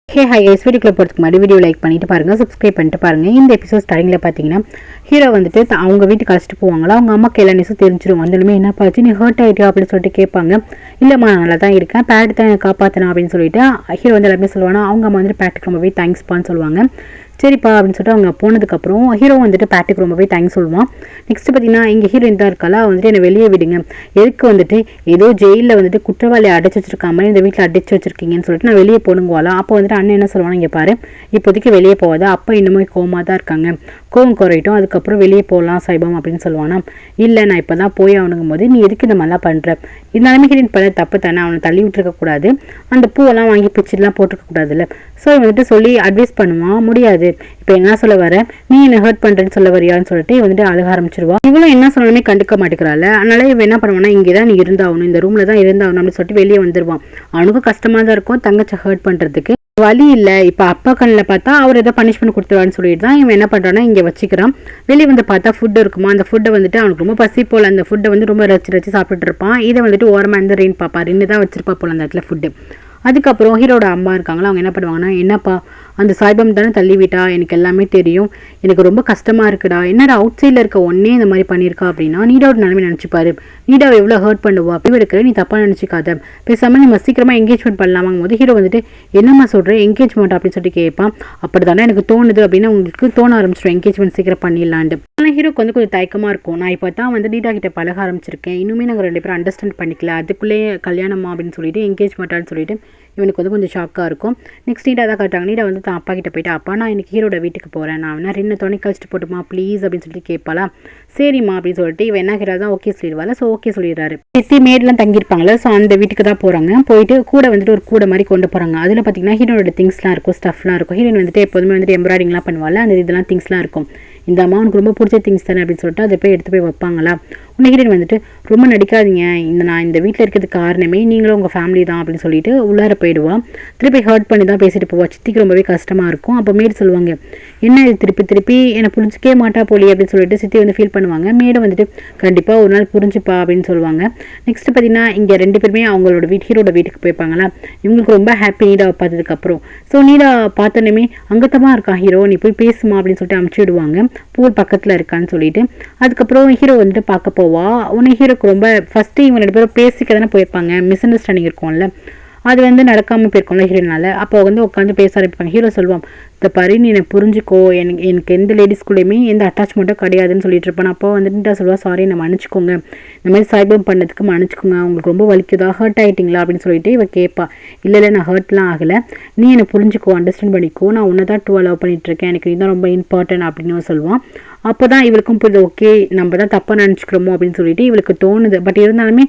Hi guys, வீடியோக்குள்ள போகிறதுக்கு முன்னாடி வீடியோ லைக் பண்ணிட்டு பாருங்க, சப்ஸ்கிரைப் பண்ணிட்டு பாருங்க. இந்த எபிசோட் ஸ்டார்டிங்கில் பார்த்தீங்கன்னா ஹீரோ வந்துட்டு அவங்க வீட்டுக்கு அழைச்சிட்டு போவாங்களா. அவங்க அம்மாக்கு எல்லா நியூஸும் தெரிஞ்சிடும். வந்தாலுமே என்ன பாச்சு, நீ ஹர்ட் ஆகிட்டியா அப்படின்னு சொல்லிட்டு கேட்பாங்க. இல்லைம்மா நல்லா தான் இருக்கேன், பேட் தான் எனக்கு காப்பாற்றினா அப்படின்னு சொல்லிட்டு ஹீரோ வந்து எல்லாமே சொல்லுவானா. அவங்க அம்மா வந்துட்டு பேட்டுக்கு ரொம்பவே தேங்க்ஸ்பான்னு சொல்லுவாங்க. சரிப்பா அப்படின்னு சொல்லிட்டு அவங்க போனதுக்கப்புறம் ஹீரோ வந்துட்டு பேட்டுக்கு ரொம்பவே தேங்க்ஸ் சொல்லுவான். நெக்ஸ்ட் பார்த்தீங்கன்னா இங்கே ஹீரோயின் தான் இருக்காளா, வந்துட்டு என்னை வெளியே விடுங்க, எதுக்கு வந்துட்டு ஏதோ ஜெயிலில் வந்துட்டு குற்றவாளியை அடைச்சி வச்சிருக்காம இந்த வீட்டில் அடைச்சி வச்சிருக்கீங்கன்னு சொல்லிட்டு நான் வெளியே போனுங்கவாலாம். அப்போ வந்துட்டு அண்ணன் என்ன சொல்லுவாங்க, இங்கே பாரு இப்போதைக்கு வெளியே போகாத, அப்போ இன்னமும் கோவமாக தான் இருக்காங்க, கோவம் குறையிட்டும் அதுக்கப்புறம் வெளியே போகலாம் சைபம் அப்படின்னு சொல்லுவானா. இல்லை நான் இப்போ தான் போய் அவனுங்கும் போது நீ எதுக்கு இந்த மாதிரிலாம் பண்ணுற, இருந்தாலுமே ஹீரோயின் பண்ண தப்பு தானே, அவனை தள்ளி விட்டுருக்கக்கூடாது, அந்த பூவெல்லாம் வாங்கி பிச்சுலாம் போட்டுருக்கக்கூடாதுல்ல. ஸோ வந்துட்டு சொல்லி அட்வைஸ் பண்ணுவான். முடியாது, இப்போ என்ன சொல்ல வர, நீ என்ன ஹர்ட் பண்ணுறேன்னு சொல்ல வரியான்னு சொல்லிட்டு வந்துட்டு அழுக ஆரம்பிச்சிருவா. இவளும் என்ன சொன்னாலுமே கண்டுக்க மாட்டேங்கிறாள். அதனால இவன் என்ன பண்ணுவானா, இங்கே தான் நீ இருந்தாகணும், இந்த ரூமில் தான் இருந்தாகணும் அப்படின்னு சொல்லிட்டு வெளியே வந்துடுவான். அவனுக்கும் கஷ்டமாக தான் இருக்கும் தங்கச்சி ஹர்ட் பண்ணுறதுக்கு, வழி இல்லை. இப்போ அப்பா கண்ணில் பார்த்தா அவர் ஏதோ பனிஷ்மெண்ட் கொடுத்துருவான்னு சொல்லிட்டு தான் இவன் என்ன பண்ணுறான்னா இங்கே வச்சுக்கிறான். வெளியே வந்து பார்த்தா ஃபுட் இருக்குமா, அந்த ஃபுட்டை வந்துட்டு அவனுக்கு ரொம்ப பசி போல் அந்த ஃபுட்டை வந்து ரொம்ப ரசி சாப்பிட்டுட்டு இருப்பான். இதை வந்துட்டு ஓரமாக இருந்து ரெயின் பாப்பா ரெண்டு தான் வச்சிருப்பா போல் அந்த இடத்துல ஃபுட்டு. அதுக்கப்புறம் ஹீரோட அம்மா இருக்காங்களா, அவங்க என்ன பண்ணுவாங்கன்னா, என்னப்பா அந்த சாய்பம் தானே தள்ளி விட்டா, எனக்கு எல்லாமே தெரியும், எனக்கு ரொம்ப கஷ்டமாக இருக்குடா, என்னடா அவுட் சைடில் இருக்க ஒன்னே இந்த மாதிரி பண்ணியிருக்கா அப்படின்னா நீடாவோட நிலைமை நினச்சிப்பாரு, நீடாவை எவ்வளோ ஹர்ட் பண்ணுவா, அப்படி இருக்கிற நீ தப்பாக நினச்சிக்காத, பேசாமல் நம்ம சீக்கிரமாக என்கேஜ்மெண்ட் பண்ணலாமாங்கும் போது ஹீரோ வந்துட்டு என்னம்மா சொல்கிறேன் என்கேஜ்மெண்ட் அப்படின்னு சொல்லிட்டு கேட்பான். அப்படி தானே எனக்கு தோணுது அப்படின்னு உங்களுக்கு தோண ஆரம்பிச்சிடும் என்கேஜ்மெண்ட் சீக்கிரம் பண்ணிடலான்ட்டு. ஆனால் ஹீரோக்கு வந்து கொஞ்சம் தயக்கமாக இருக்கும். நான் இப்போ தான் வந்து நீடா கிட்ட பழக ஆரம்பிச்சிருக்கேன், இன்னுமே நாங்கள் ரெண்டு பேரும் அண்டர்ஸ்டாண்ட் பண்ணிக்கல, அதுக்குள்ளேயே கல்யாணமா அப்படின்னு சொல்லிட்டு என்கேஜ்மெண்ட்டான்னு சொல்லிட்டு இவனுக்கு வந்து கொஞ்சம் ஷாக்காக இருக்கும். நெக்ஸ்ட் நீடா தான் காட்டுறாங்க. நீடா வந்து தான் அப்பா கிட்ட போயிட்டு, அப்பா நான் இன்னைக்கு ஹீரோட வீட்டுக்கு போகிறேன், நான் வேணா ரெண்டு துணை கழிச்சிட்டு போட்டுமா ப்ளீஸ் அப்படின்னு சொல்லிட்டு கேட்பாளா. சரிம்மா அப்படின்னு சொல்லிட்டு இவன் என்ன ஹீரோ தான் ஓகே சொல்லிடுவாள். ஸோ ஓகே சொல்லிடுறாரு. சித்தி மேடெலாம் தங்கியிருப்பாங்களே, ஸோ அந்த வீட்டுக்கு தான் போகிறாங்க. போயிட்டு கூட வந்துட்டு ஒரு கூட மாதிரி கொண்டு போகிறாங்க. அதில் பார்த்தீங்கன்னா ஹீரோட திங்ஸ்லாம் இருக்கும், ஸ்டஃப்லாம் இருக்கும். ஹீரோயின் வந்துட்டு எப்போதுமே வந்துட்டு எம்ப்ராய்டிங்லாம் பண்ணுவாள், அந்த இதெல்லாம் திங்ஸ்லாம் இருக்கும். இந்த அம்மா உனக்கு ரொம்ப பிடிச்ச திங்ஸ் தானே அப்படின்னு சொல்லிட்டு அதை போய் எடுத்து போய் வைப்பாங்களா. உன்னை ஹீரோயின் வந்துட்டு ரொம்ப நடிக்காதீங்க, நான் இந்த வீட்டில் இருக்கிறதுக்கு காரணமே நீங்களும் உங்கள் ஃபேமிலி தான் அப்படின்னு சொல்லிட்டு உள்ளார போயிடுவான். திருப்பி ஹர்ட் பண்ணி தான் பேசிட்டு போவா. சித்திக்கு ரொம்பவே கஷ்டமாக இருக்கும். அப்போ மேடு சொல்லுவாங்க, என்ன இது திருப்பி என்னை புரிஞ்சிக்கவே மாட்டா போலி அப்படின்னு சொல்லிட்டு சித்தி வந்து ஃபீல் பண்ணுவாங்க. மேடம் வந்துட்டு கண்டிப்பாக ஒரு நாள் புரிஞ்சுப்பா அப்படின்னு சொல்லுவாங்க. நெக்ஸ்ட் பார்த்தீங்கன்னா இங்கே ரெண்டு பேருமே அவங்களோட ஹீரோட வீட்டுக்கு போய்ப்பாங்களா. இவங்களுக்கு ரொம்ப ஹாப்பி நீடாவை பார்த்ததுக்கப்புறம். ஸோ நீடா பார்த்தோன்னே அங்கத்தமாக இருக்கான் ஹீரோ, நீ போய் பேசுமா அப்படின்னு சொல்லிட்டு அமுச்சு விடுவாங்க, பூல் பக்கத்தில் இருக்கான்னு சொல்லிட்டு. அதுக்கப்புறம் ஹீரோ வந்துட்டு பார்க்க போவா. உன்னை ஹீரோக்கு ரொம்ப ஃபஸ்ட்டு இவங்க ரெண்டு பேரும் பேசிக்க தானே போயிருப்பாங்க, மிஸ் அண்டர்ஸ்டாண்டிங் இருக்கும்ல, அது வந்து நடக்காமல் போயிருக்கோம்ல ஹீரோனால. அப்போ வந்து உட்காந்து பேச ஆரம்பிப்பாங்க. ஹீரோ சொல்லுவான், இந்த பாரு நீ என்னை புரிஞ்சுக்கோ, எனக்கு எந்த லேடிஸ்குள்ளேயுமே எந்த அட்டாச்மெண்ட்டும் கிடையாதுன்னு சொல்லிட்டு இருப்பேன். அப்போ வந்துட்டு சொல்லுவா, சாரி நான் மன்னிச்சிக்கோங்க, இந்த மாதிரி சைபம் பண்ணதுக்கு மன்னிச்சிக்கோங்க, உங்களுக்கு ரொம்ப வலிக்குதா, ஹர்ட் ஆகிட்டிங்களா அப்படின்னு சொல்லிட்டு இவ கேட்பா. இல்லை நான் ஹர்ட்லாம் ஆகலை, நீ என்னை புரிஞ்சுக்கோ, அண்டர்ஸ்டாண்ட் பண்ணிக்கோ, நான் உன்னை தான் லவ் பண்ணிட்டு இருக்கேன், எனக்கு இதுதான் ரொம்ப இம்பார்ட்டன்ட் அப்படின்னு சொல்லுவான். அப்போ தான் இவளுக்கும் புரியுது, ஓகே நம்ம தான் தப்பாக நினச்சிக்கிறோமோ அப்படின்னு சொல்லிட்டு இவளுக்கு தோணுது. பட் இருந்தாலுமே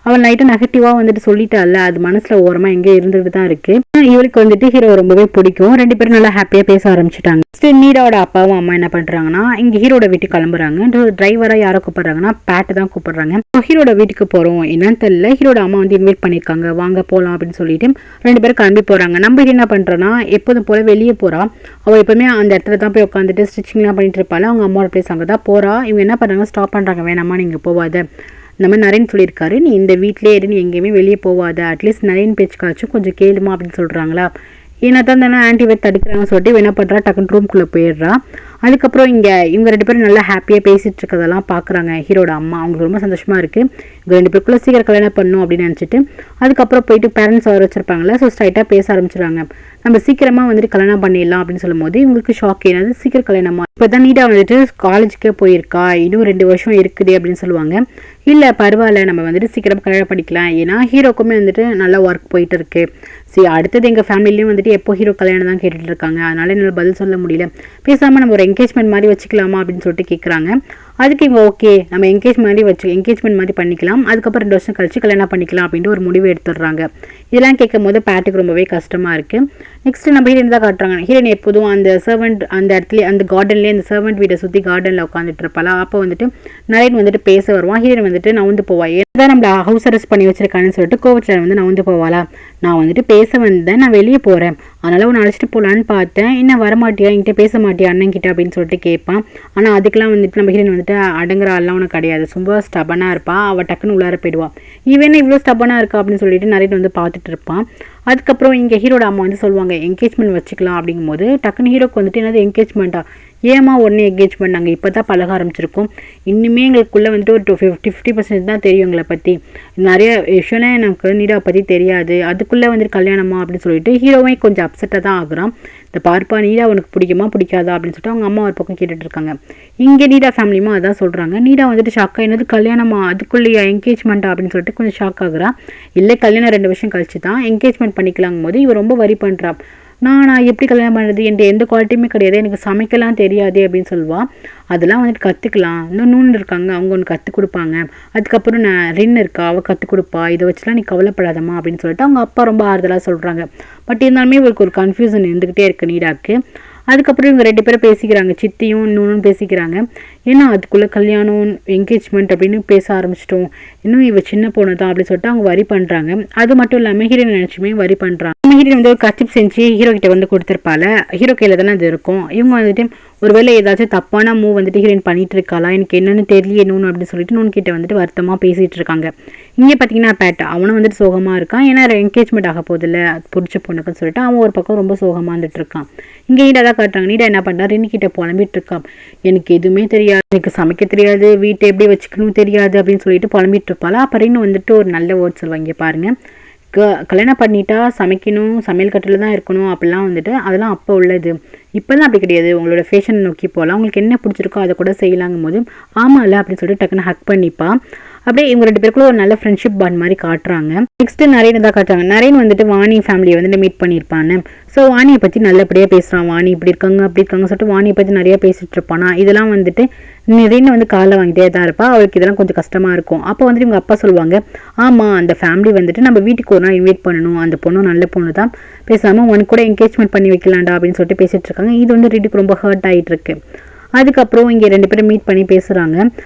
அவள் நைட்டு நெகட்டிவாக வந்துட்டு சொல்லிட்டால, அது மனசில் ஓரமாக எங்கே இருந்துட்டு தான் இருக்குது. இவளுக்கு வந்துட்டு ஹீரோ ரொம்பவே பிடிக்கும். ரெண்டு பேரும் நல்லா ஹாப்பியாக பேச ஆரம்பிச்சிட்டாங்க. நீடாவோட அப்பாவும் அம்மா என்ன பண்ணுறாங்கன்னா இங்கே ஹீரோட வீட்டுக்கு கிளம்புறாங்க. டிரைவராக யாரை கூப்பிட்றாங்கன்னா பேட்டு தான் கூப்பிட்றாங்க. ஹீரோட வீட்டுக்கு போகிறோம் என்னன்னு தெரியல, ஹீரோட அம்மா வந்து இன்வைட் பண்ணியிருக்காங்க, வாங்க போகலாம் அப்படின்னு சொல்லிட்டு ரெண்டு பேரும் கிளம்பி போகிறாங்க. நம்ம என்ன பண்ணுறோன்னா எப்போதும் போல வெளியே போகிறா. அவள் எப்பவுமே அந்த இடத்துல தான் போய் உட்காந்துட்டு ஸ்டிச்சிங்லாம் பண்ணிட்டு இருப்பாள். அவங்க அம்மாவோட பிளேஸ் அங்கே தான் போகிறா. இவங்க என்ன பண்ணுறாங்க, ஸ்டாப் பண்ணுறாங்க, வேணாமா நீங்கள் போவாத, நம்ம நரேன் சொல்லியிருக்காரு, நீ இந்த வீட்டிலே இரு, நீ எங்கேயுமே வெளியே போவாத, அட்லீஸ்ட் நரேன் பேச்சுக்காச்சும் கொஞ்சம் கேளுமா அப்படின்னு சொல்கிறாங்களா. ஏன்னா தான் தானே ஆன்டி வேறு தடுக்கிறாங்கன்னு சொல்லிட்டு என்ன பண்ணுறா, டக்குன்னு ரூம்குள்ளே போயிடுறா. அதுக்கப்புறம் இவங்க ரெண்டு பேரும் நல்லா ஹாப்பியாக பேசிகிட்டு இருக்கிறதெல்லாம் பார்க்குறாங்க ஹீரோட அம்மா. அவங்களுக்கு ரொம்ப சந்தோஷமாக இருக்குது, இவங்க ரெண்டு பேருக்குள்ளே சீக்கிரம் கல்யாணம் பண்ணணும் அப்படின்னு நினச்சிட்டு. அதுக்கப்புறம் போயிட்டு பேரண்ட்ஸ் வர வச்சிருப்பாங்களே, ஸோ ஸ்ட்ரைட்டாக பேச ஆரம்பிச்சிடுறாங்க. நம்ம சீக்கிரமாக வந்துட்டு கல்யாணம் பண்ணிடலாம் அப்படின்னு சொல்லும் போது இவங்களுக்கு ஷாக், என்னது சீக்கிரம் கல்யாணமா, இப்போ தான் நீடா வந்துட்டு காலேஜுக்கே போயிருக்கா, இன்னும் 2 வருஷம் இருக்குது அப்படின்னு சொல்லுவாங்க. இல்லை பரவாயில்ல, நம்ம வந்துட்டு சீக்கிரம் கல்யாணம் பண்ணிக்கலாம், ஏன்னா ஹீரோக்குமே வந்துட்டு நல்லா ஒர்க் போயிட்டு இருக்கு. சரி அடுத்தது எங்கள் ஃபேமிலிலையும் வந்துட்டு எப்போ ஹீரோ கல்யாணம் தான் கேட்டுட்டு இருக்காங்க, அதனால என்னால் பதில் சொல்ல முடியல, பேசாமல் நம்ம ஒரு என்கேஜ்மெண்ட் மாதிரி வச்சுக்கலாமா அப்படின்னு சொல்லிட்டு கேட்குறாங்க. அதுக்கு இவங்க ஓகே நம்ம என்கேஜ்மெண்ட் மாதிரி பண்ணிக்கலாம், அதுக்கப்புறம் 2 வருஷம் கழிச்சு கல்யாணம் பண்ணிக்கலாம் அப்படின்ட்டு ஒரு முடிவு எடுத்துடுறாங்க. இதெல்லாம் கேட்கும் போது பேட்டுக்கு ரொம்பவே கஷ்டமாக இருக்குது. நெக்ஸ்ட் நம்ம ஹீரோயின் தான் காட்டுறாங்க. ஹீரோயின் எப்போதும் அந்த சர்வெண்ட் அந்த இடத்துல அந்த கார்டன்லேயே அந்த சர்வெண்ட் வீட்டை சுற்றி கார்டனில் உட்காந்துட்டு இருப்பாளா. அப்போ வந்துட்டு நரேன் வந்துட்டு பேச வருவான். ஹீரோயின் வந்துட்டு நவுந்து போவா, ஏதான் நம்மள ஹவுஸ் அரெஸ்ட் பண்ணி வச்சிருக்கான்னு சொல்லிட்டு கோவத்தில் வந்து நவுந்து போவாளா. நான் வந்துட்டு பேச வந்தேன், நான் வெளியே போகிறேன், அதனால் உன்னை அழைச்சிட்டு போகலான்னு பார்த்தேன், என்ன வரமாட்டியா, என்கிட்ட பேச மாட்டியா அண்ணன் கிட்ட அப்படின்னு சொல்லிட்டு கேட்பான். ஆனால் அதுக்கெல்லாம் வந்துட்டு நம்ம ஹீரோயின் வந்துட்டு அடங்குற ஆள்லாம் உனக்கு கிடையாது, ரொம்ப ஸ்டபனாக இருப்பாள், அவள் டக்குன்னு உள்ளார போயிடுவாள். இவன் இவ்வளோ ஸ்டபனாக இருக்கா அப்படின்னு சொல்லிட்டு நிறைய வந்து பார்த்துட்டு இருப்பான். அதுக்கப்புறம் இங்கே ஹீரோட அம்மா வந்து சொல்லுவாங்க என்கேஜ்மெண்ட் வச்சுக்கலாம் அப்படிங்கும்போது டக்குன்னு ஹீரோக்கு வந்துட்டு என்னது என்கேஜ்மெண்ட்டா, ஏமா உடனே என்கேஜ்மெண்ட், நாங்கள் இப்போ தான் பழக ஆரம்பிச்சிருக்கோம், இன்னுமே எங்களுக்குள்ளே வந்துட்டு ஒரு 50% தான் தெரியும் எங்களை பற்றி, நிறைய விஷயம்லாம் எனக்கு நீடாவை பற்றி தெரியாது, அதுக்குள்ளே வந்துட்டு கல்யாணமா அப்படின்னு சொல்லிட்டு ஹீரோவே கொஞ்சம் அப்செட்டாக தான் ஆகுறான். இந்த பார்ப்பா நீடா உனக்கு பிடிக்குமா பிடிக்காதா அப்படின்னு சொல்லிட்டு அவங்க அம்மா ஒரு பக்கம் கேட்டுட்டு இருக்காங்க. இங்கே நீடா ஃபேமிலியுமா அதான் சொல்கிறாங்க. நீடா வந்துட்டு ஷாக்காக என்னது கல்யாணமா, அதுக்குள்ளேயா என்கேஜ்மெண்ட்டா அப்படின்னு சொல்லிட்டு கொஞ்சம் ஷாக் ஆகுறா. இல்லை கல்யாணம் 2 வருஷம் கழிச்சு தான் என்கேஜ்மெண்ட் பண்ணிக்கலாங்கும் போது இவர் ரொம்ப வரி பண்ணுறா. நான் எப்படி கல்யாணம் பண்ணுறது, என்கிட்ட எந்த குவாலிட்டியுமே கிடையாது, எனக்கு சமைக்கலாம் தெரியாது அப்படின்னு சொல்லுவாள். அதெல்லாம் வந்துட்டு கற்றுக்கலாம், இன்னும் நூன் இருக்காங்க அவங்க ஒன்று கற்றுக் கொடுப்பாங்க, அதுக்கப்புறம் நான் ரின் இருக்கா அவள் கற்றுக் கொடுப்பா, இதை வச்சுலாம் நீ கவலைப்படாதம்மா அப்படின்னு சொல்லிட்டு அவங்க அப்பா ரொம்ப ஆறுதலாக சொல்கிறாங்க. பட் இருந்தாலுமே இவருக்கு ஒரு கன்ஃபியூஷன் இருந்துக்கிட்டே இருக்குது நீடாக்கு. அதுக்கப்புறம் இவங்க 2 பேரும் பேசிக்கிறாங்க, சித்தியும் இன்னொன்னு பேசிக்கிறாங்க. ஏன்னா அதுக்குள்ளே கல்யாணம் என்கேஜ்மெண்ட் அப்படின்னு பேச ஆரம்பிச்சிட்டோம், இன்னும் இவ சின்ன பொண்ணு தான் அப்படின்னு சொல்லிட்டு அவங்க வரி பண்ணுறாங்க. அது மட்டும் இல்லாமல் ஹீரோயின் நினச்சுமே வரி பண்ணுறாங்க. ஹீரோயின் வந்து ஒரு கச்சிப் செஞ்சு ஹீரோ கிட்ட வந்து கொடுத்துருப்பால, ஹீரோ கையில் தானே அது இருக்கும். இவங்க வந்துட்டு ஒருவேளை ஏதாச்சும் தப்பான மூவ் வந்துட்டு ஹீரோயின் பண்ணிட்டு இருக்காளா, எனக்கு என்னன்னு தெரியல நூன் அப்படின்னு சொல்லிட்டு நூன் கிட்ட வந்துட்டு வருத்தமாக பேசிகிட்டு இருக்காங்க. இங்கே பார்த்தீங்கன்னா பேட் அவனும் வந்துட்டு சோகமாக இருக்கான், ஏன்னா என்கேஜ்மெண்ட் ஆக போதில்ல பிடிச்ச பொண்ணுக்குன்னு சொல்லிட்டு அவன் ஒரு பக்கம் ரொம்ப சோகமாக வந்துட்டு இருக்கான். இங்கே நீடா தான் காட்டுறாங்க. நீடா என்ன பண்ணுறா, ரின்னிக்கிட்ட புலம்பிட்டு இருக்கான், எனக்கு எதுவுமே தெரியாது, எனக்கு சமைக்க தெரியாது, வீட்டை எப்படி வச்சுக்கணும் தெரியாது அப்படின்னு சொல்லிட்டு புலம்பிட்டு இருப்பாள். அப்போ ரின்னு வந்துட்டு ஒரு நல்ல வேர்ட் சொல்லுவாங்க பாருங்க, கல்யாணம் பண்ணிட்டா சமைக்கணும், சமையல் கட்டில் தான் இருக்கணும் அப்படிலாம் வந்துட்டு அதெல்லாம் அப்போ உள்ளது, இப்போல்லாம் அப்படி கிடையாது, உங்களோட ஃபேஷன் நோக்கி போகலாம், உங்களுக்கு என்ன பிடிச்சிருக்கோ அதை கூட செய்யலாங்கும் போது ஆமாம் இல்லை அப்படின்னு சொல்லிட்டு டக்குன்னு ஹக் பண்ணிப்பா. அப்படியே இவங்க 2 பேருக்குள்ள ஒரு நல்ல ஃப்ரெண்ட்ஷிப் பாண்ட் மாதிரி காட்டுறாங்க. நெக்ஸ்ட் நரேன் தான் காட்டுறாங்க. நரேன் வந்துட்டு வாணி ஃபேமிலியை வந்துட்டு மீட் பண்ணியிருப்பான்னு. ஸோ வாணியை பற்றி நல்லபடியாக பேசுகிறான், வாணி இப்படி இருக்காங்க அப்படி இருக்காங்க சொல்லிட்டு வாணியை பற்றி நிறையா பேசிகிட்டு இருப்பானா. இதெல்லாம் வந்துட்டு நரேன் வந்து காலை வாங்கிட்டே தான் இருப்பா, அவளுக்கு இதெல்லாம் கொஞ்சம் கஷ்டமாக இருக்கும். அப்போ வந்துட்டு இவங்க அப்பா சொல்லுவாங்க, ஆமாம் அந்த ஃபேமிலி வந்துட்டு நம்ம வீட்டுக்கு ஒரு நாள் இன்வைட் பண்ணணும், அந்த பொண்ணு நல்ல பொண்ணு தான், பேசாமல் உனக்கு கூட என்கேஜ்மெண்ட் பண்ணி வைக்கலாண்டா அப்படின்னு சொல்லிட்டு பேசிகிட்டு இருக்காங்க. இது வந்து ரெடிக்கு ரொம்ப ஹர்ட் ஆகிட்டு இருக்கு. அதுக்கப்புறம் இங்கே 2 பேரும் மீட் பண்ணி பேசுகிறாங்க.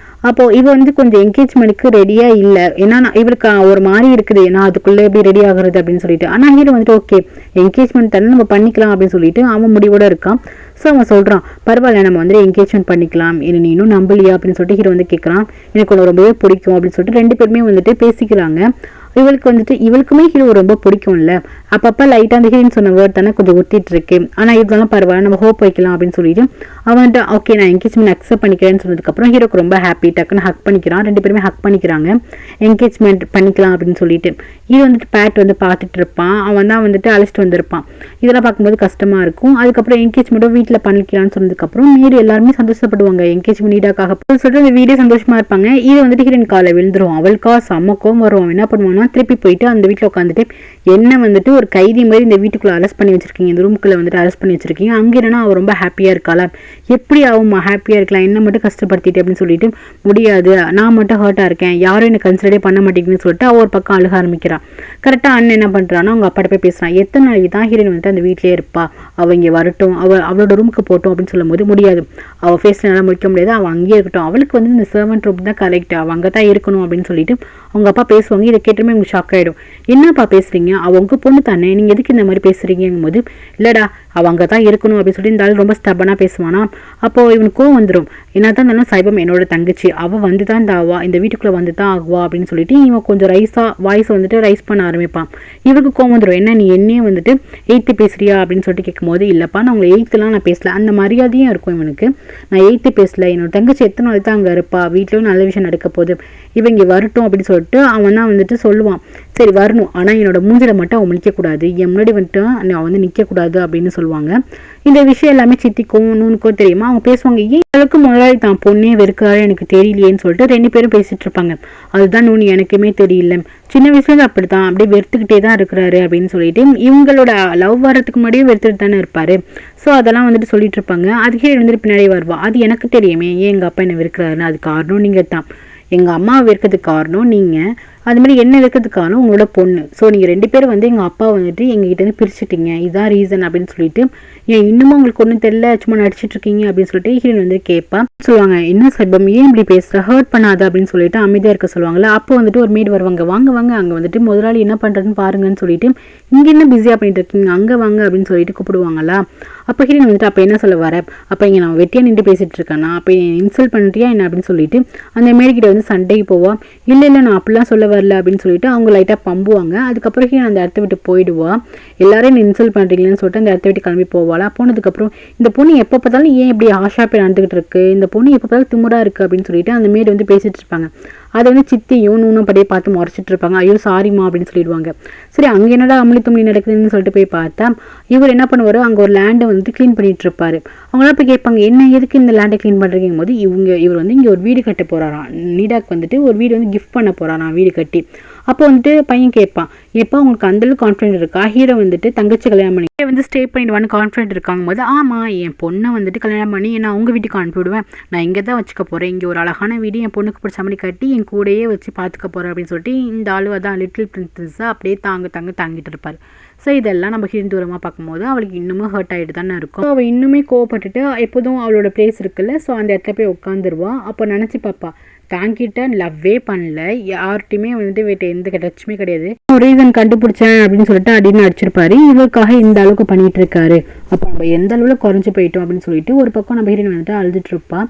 அப்போது இவ வந்து கொஞ்சம் என்கேஜ்மெண்ட்டுக்கு ரெடியாக இல்லை, ஏன்னா இவருக்கு ஒரு மாதிரி இருக்குது, ஏன்னா அதுக்குள்ளே எப்படி ரெடி ஆகுறது அப்படின்னு சொல்லிட்டு. ஆனால் ஹீரோ வந்துட்டு ஓகே என்கேஜ்மெண்ட் தானே நம்ம பண்ணிக்கலாம் அப்படின்னு சொல்லிட்டு அவன் முடிவோடு இருக்கான். ஸோ அவன் சொல்கிறான் பரவாயில்ல நம்ம வந்து என்கேஜ்மெண்ட் பண்ணிக்கலாம், என்ன நீ இன்னும் நம்பலையா அப்படின்னு சொல்லிட்டு ஹீரோ வந்து கேட்குறான். எனக்கு உனக்கு ரொம்பவே பிடிக்கும் அப்படின்னு சொல்லிட்டு 2 பேருமே வந்துட்டு பேசிக்கிறாங்க. இவளுக்கு வந்துட்டு இவளுக்குமே ஹீரோ ரொம்ப பிடிக்கும்ல, அப்பப்போ லைட்டாக அந்த ஹீரோயின் சொன்ன வேர்ட் தானே கொஞ்சம் ஒத்திட்டு இருக்கு, ஆனால் இதெல்லாம் பரவாயில்ல நம்ம ஹோப் வைக்கலாம் அப்படின்னு சொல்லிட்டு அவன்ட்டு ஓகே நான் என்கேஜ்மெண்ட் அக்செப்ட் பண்ணிக்கிறேன்னு சொன்னதுக்கப்புறம் ஹீரோக்கு ரொம்ப ஹாப்பி, டக்குன்னு ஹக் பண்ணிக்கிறான். 2 பேருமே ஹக் பண்ணிக்கிறாங்க, என்கேஜ்மெண்ட் பண்ணிக்கலாம் அப்படின்னு சொல்லிட்டு. இது வந்துட்டு பேட் வந்து பார்த்துட்டு இருப்பான், அவன் தான் வந்துட்டு அழைச்சிட்டு வந்திருப்பான். இதெல்லாம் பார்க்கும்போது கஷ்டமாக இருக்கும். அதுக்கப்புறம் என்கேஜ்மெண்ட்டும் வீட்டில் பண்ணிக்கலாம்னு சொன்னதுக்கப்புறம் மீறி எல்லாருமே சந்தோஷப்படுவாங்க, என்கேஜ்மெண்ட் நீடாக்காக சொல்லிட்டு அந்த வீடே சந்தோஷமாக இருப்பாங்க. இது வந்துட்டு ஹீரோயின் காலை விழுந்துரும், அவளுக்கா சமக்கம் வரும். என்ன பண்ணுவான்னா திருப்பி போயிட்டு அந்த வீட்டில் உட்காந்துட்டு என்ன வந்துட்டு ஒரு கைதி மாதிரி இந்த வீட்டுக்குள்ளே அரெஸ்ட் பண்ணி வச்சிருக்கீங்க, இந்த ரூமுக்குள்ளே வந்துட்டு அரெஸ்ட் பண்ணி வச்சிருக்கீங்க, அங்கே என்னன்னா அவள் ரொம்ப ஹாப்பியாக இருக்காளா, எப்படி ஆகும்மா ஹாப்பியாக இருக்கலாம், என்ன மட்டும் கஷ்டப்படுத்திட்டு அப்படின்னு சொல்லிட்டு முடியாது, நான் மட்டும் ஹர்ட்டாக இருக்கேன், யாரும் என்னை கன்சிடரே பண்ண மாட்டேங்குதுன்னு சொல்லிட்டு அவள் ஒரு பக்கம் அழுக ஆரம்பிக்கிறான். கரெக்டாக அண்ணன் என்ன பண்ணுறான்னா அவங்க அப்பாட்ட போய் பேசுகிறான், எத்தனை நாளைக்கு தான் ஹீரோயின் வந்துட்டு அந்த வீட்டிலே இருப்பா, அவள் இங்கே வரட்டும், அவளோட ரூமுக்கு போட்டோம் அப்படின்னு சொல்லும் போது முடியாது, அவள் ஃபேஸில் நல்லா முடிக்க முடியாது, அவள் அங்கேயே இருக்கட்டும், அவளுக்கு வந்து இந்த சர்வெண்ட் ரூம் தான் கரெக்ட், அவள் அங்கே தான் இருக்கணும் அப்படின்னு சொல்லிட்டு அவங்க அப்பா பேசுவாங்க. இதை கேட்டுமே உங்களுக்கு ஷாக் ஆகிடும், என்னப்பா பேசுகிறீங்க, அவள் உங்கள் பொண்ணு தானே, நீங்கள் எதுக்கு இந்த மாதிரி பேசுகிறீங்கும் போது இல்லைடா அவள் அங்கே தான் இருக்கணும் அப்படின்னு சொல்லி இருந்தாலும் ரொம்ப ஸ்டபனாக பேசுவானா. அப்போது இவனுக்கு கோவம் வந்துடும், என்ன தான் இருந்தாலும் சைபம் என்னோட தங்கச்சி, அவள் வந்து தான் இந்த ஆவா இந்த வீட்டுக்குள்ளே வந்து தான் ஆகுவா அப்படின்னு சொல்லிட்டு இவன் கொஞ்சம் வாய்ஸ் வந்துட்டு ரைஸ் பண்ண ஆரம்பிப்பான். இவருக்கு கோவம் வந்துடும், என்ன நீ என்னையே வந்துட்டு 8th பேசுறியா அப்படின்னு சொல்லிட்டு கேட்கும்போது இல்லைப்பா நான் உங்களை 8thலாம் நான் பேசல, அந்த மரியாதையும் இருக்கும் இவனுக்கு, நான் 8th பேசல, என்னோட தங்கச்சி எத்தனை நாள் தான் அங்கே இருப்பா, வீட்லேயும் நல்ல விஷயம் நடக்க போகுது, இவன் இங்கே வரட்டும் அப்படின்னு சொல்லிட்டு அவன் தான் வந்துட்டு சொல்லுவான். சரி வரணும், ஆனால் என்னோட மூஞ்சில மட்டும் அவன் நிற்கக்கூடாது, என் முன்னாடி வந்துட்டு அவன் வந்து நிற்கக்கூடாது அப்படின்னு சொல்லுவாங்க. இந்த விஷயம் எல்லாமே சித்திக்கும் நூனுக்கோ தெரியுமா, அவங்க பேசுவாங்க, ஏன் அளவுக்கு முதலாளி தான் பொண்ணே வெறுக்காரு எனக்கு தெரியலையேன்னு சொல்லிட்டு 2 பேரும் பேசிட்டு இருப்பாங்க. அதுதான் நூனு எனக்குமே தெரியல, சின்ன வயசுலேருந்து அப்படித்தான் அப்படியே வெறுத்துக்கிட்டே தான் இருக்கிறாரு அப்படின்னு சொல்லிட்டு இவங்களோட லவ் வரத்துக்கு முன்னாடியே வெறுத்துட்டு தானே இருப்பாரு. ஸோ அதெல்லாம் வந்துட்டு சொல்லிட்டு இருப்பாங்க. அதுக்கே வந்துட்டு பின்னாடி வருவா, அது எனக்கு தெரியுமே ஏன் எங்கள் அப்பா என்ன வெறுக்கிறாருன்னு, அது காரணம் நீங்கள் தான், எங்கள் அம்மா வெறுக்கிறதுக்கு காரணம் நீங்கள், அது மாதிரி என்ன இருக்கிறதுக்கான உங்களோட பொண்ணு. ஸோ நீங்கள் 2 பேரும் வந்து எங்கள் அப்பா வந்துட்டு எங்ககிட்டேருந்து பிரிச்சுட்டீங்க, இதான் ரீசன் அப்படின்னு சொல்லிட்டு, ஏன் இன்னமும் உங்களுக்கு ஒன்றும் தெரியல, சும்மா நடிச்சிட்டு இருக்கீங்க அப்படின்னு சொல்லிட்டு ஹீரோயின் வந்து கேட்பா. சொல்லுவாங்க, என்ன சைபம் ஏன் இப்படி பேசுகிற, ஹர்ட் பண்ணாத அப்படின்னு சொல்லிட்டு அமைதியாக இருக்க சொல்லுவாங்களா. அப்போ வந்துட்டு ஒரு மேட் வருவாங்க, வாங்க வாங்க அங்கே வந்துட்டு முதலாளி என்ன பண்ணுறதுன்னு பாருங்கன்னு சொல்லிட்டு, இங்கே என்ன பிஸியாக பண்ணிட்டு இருக்கீங்க, அங்கே வாங்க அப்படின்னு சொல்லிட்டு கூப்பிடுவாங்களா. அப்போ ஹீரோயின் வந்துட்டு அப்போ என்ன சொல்ல வர, அப்போ இங்கே நான் வெட்டியாக நின்று பேசிகிட்டு இருக்கேன்னா அப்போ இன்சல்ட் பண்ணுறியா என்ன அப்படின்னு சொல்லிட்டு அந்த மேடிக்கிட்ட வந்து சண்டைக்கு போவா. இல்லை நான் அப்படிலாம் சொல்ல வரல அப்படின்னு சொல்லிட்டு அவங்க லைட்டாக பம்புவாங்க. அதுக்கப்புறம் ஹீரோயின் அந்த இடத்த விட்டு போயிடுவா. எல்லாரையும் இன்சல்ட் பண்ணுறீங்களேன்னு சொல்லிட்டு அந்த இடத்த விட்டு கிளம்பி போவாளா. போனதுக்கப்புறம் இந்த பொண்ணு எப்போ பார்த்தாலும் ஏன் இப்படி ஆஷாப்பே நடந்துகிட்டு இருக்கு, இந்த பொண்ணு எப்போ பார்த்தாலும் திமுறா இருக்குது அப்படின்னு சொல்லிட்டு அந்த மேடு வந்து பேசிகிட்டு இருப்பாங்க. அதை வந்து சித்தியும் நூனும் படியே பார்த்து முறைச்சிட்டு இருப்பாங்க. ஐயோ சாரிம்மா அப்படின்னு சொல்லிடுவாங்க. சரி அங்கே என்னடா அமளி தும்ளி நடக்குதுன்னு சொல்லிட்டு போய் பார்த்தா இவர் என்ன பண்ணுவார், அங்கே ஒரு லேண்டை வந்து க்ளீன் பண்ணிட்டு இருப்பாரு. அவங்களாம் போய் கேட்பாங்க, என்ன எதுக்கு இந்த லேண்டை க்ளீன் பண்ணுறீங்கும் போது இவர் வந்து இங்கே ஒரு வீடு கட்ட போகிறாராம். நீடாக்கு வந்துட்டு ஒரு வீடு வந்து கிஃப்ட் பண்ண போகிறாராம் வீடு கட்டி. அப்போ வந்துட்டு பையன் கேட்பான், எப்போ உங்களுக்கு அந்தளவுக்கு கான்ஃபிடென்ட் இருக்கா, ஹீரோ வந்துட்டு தங்கச்சி கல்யாணம் பண்ணி வந்து ஸ்டே பண்ணிடுவான்னு கான்ஃபிடென்ட் இருக்காங்க போது, ஆமாம் என் பொண்ணை வந்துட்டு கல்யாணம் பண்ணி நான் அவங்க வீட்டுக்கு அனுப்பிவிடுவேன், நான் இங்கே தான் வச்சுக்க போகிறேன், இங்கே ஒரு அழகான வீடு என் பொண்ணுக்கு பிடிச்ச மாதிரி கட்டி என் கூடையே வச்சு பார்த்துக்க போகிறேன் அப்படின்னு சொல்லிட்டு இந்த ஆளு அதான் லிட்டில் பிரின்சஸாக அப்படியே தாங்கிட்டு இருப்பார். ஸோ இதெல்லாம் நம்ம ஹீரோயின் தூரமாக பார்க்கும்போது அவளுக்கு இன்னுமே ஹர்ட் ஆகிட்டு தானே இருக்கும். ஸோ அவள் இன்னுமே கோவப்பட்டுட்டு எப்போதும் அவளோட பிளேஸ் இருக்குல்ல, ஸோ அந்த இடத்துல போய் உட்காந்துருவா. அப்போ நினச்சி பாப்பா, தாங்கிட்ட லவ்வே பண்ணல, யார்கிட்டையுமே வந்துட்டு வீட்டு எந்த டச்சுமே கிடையாது, ஒரு ரீசன் கண்டுபிடிச்சேன் அப்படின்னு சொல்லிட்டு அப்படின்னு அடிச்சிருப்பாரு. இவருக்காக இந்த அளவுக்கு பண்ணிட்டு இருக்காரு, அப்போ நம்ம எந்த அளவில் குறைஞ்சி போயிட்டோம் அப்படின்னு சொல்லிட்டு ஒரு பக்கம் நம்ம ஹீரோயின் வந்துட்டு அழுதுட்டு இருப்பா.